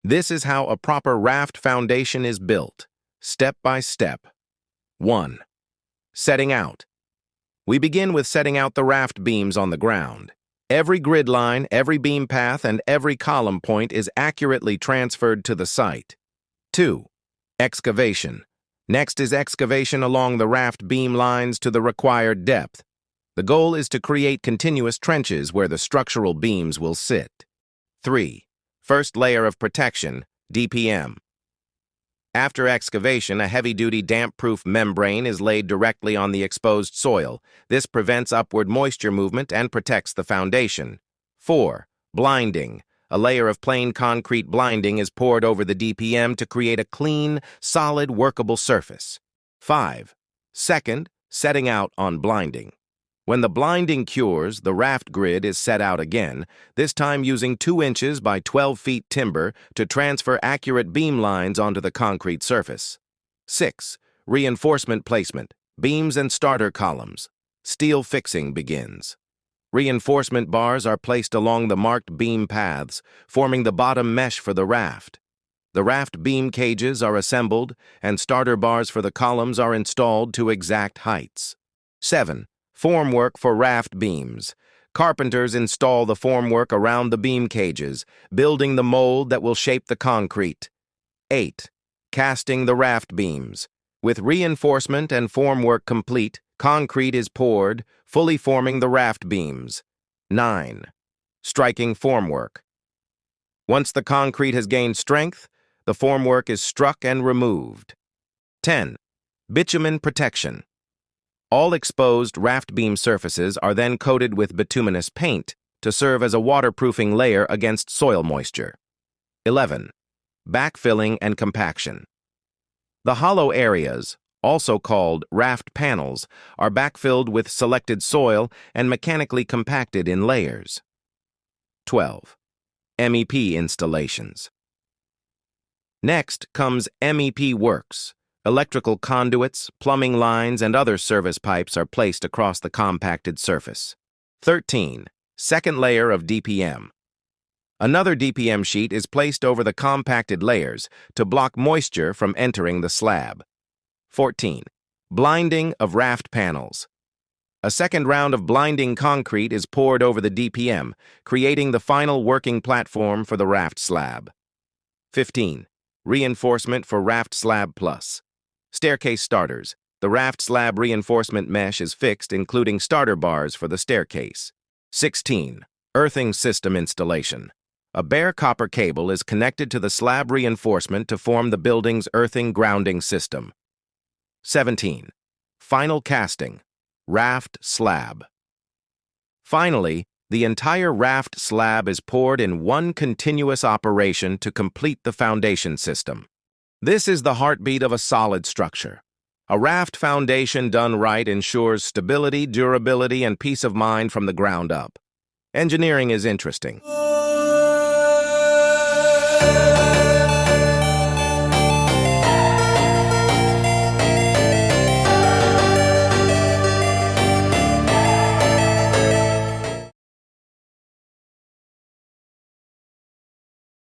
This is how a proper raft foundation is built, step by step. 1. Setting out. We begin with setting out the raft beams on the ground. Every grid line, every beam path, and every column point is accurately transferred to the site. 2. Excavation. Next is excavation along the raft beam lines to the required depth. The goal is to create continuous trenches where the structural beams will sit. 3. First layer of protection, DPM. After excavation, a heavy-duty damp-proof membrane is laid directly on the exposed soil. This prevents upward moisture movement and protects the foundation. 4. Blinding. A layer of plain concrete blinding is poured over the DPM to create a clean, solid, workable surface. 5. Second, setting out on blinding. When the blinding cures, the raft grid is set out again, this time using 2 inches by 12 feet timber to transfer accurate beam lines onto the concrete surface. 6. Reinforcement placement, beams and starter columns. Steel fixing begins. Reinforcement bars are placed along the marked beam paths, forming the bottom mesh for the raft. The raft beam cages are assembled, and starter bars for the columns are installed to exact heights. 7. Formwork for raft beams. Carpenters install the formwork around the beam cages, building the mold that will shape the concrete. 8. Casting the raft beams. With reinforcement and formwork complete, concrete is poured, fully forming the raft beams. 9. Striking formwork. Once the concrete has gained strength, the formwork is struck and removed. 10. Bitumen protection. All exposed raft beam surfaces are then coated with bituminous paint to serve as a waterproofing layer against soil moisture. 11. Backfilling and compaction. The hollow areas, also called raft panels, are backfilled with selected soil and mechanically compacted in layers. 12. MEP installations. Next comes MEP works. Electrical conduits, plumbing lines, and other service pipes are placed across the compacted surface. 13. Second layer of DPM. Another DPM sheet is placed over the compacted layers to block moisture from entering the slab. 14. Blinding of raft panels. A second round of blinding concrete is poured over the DPM, creating the final working platform for the raft slab. 15. Reinforcement for raft slab plus. Staircase starters. The raft slab reinforcement mesh is fixed, including starter bars for the staircase. 16. Earthing system installation. A bare copper cable is connected to the slab reinforcement to form the building's earthing grounding system. 17. Final casting. Raft slab. Finally, the entire raft slab is poured in one continuous operation to complete the foundation system. This is the heartbeat of a solid structure. A raft foundation done right ensures stability, durability, and peace of mind from the ground up. Engineering is interesting.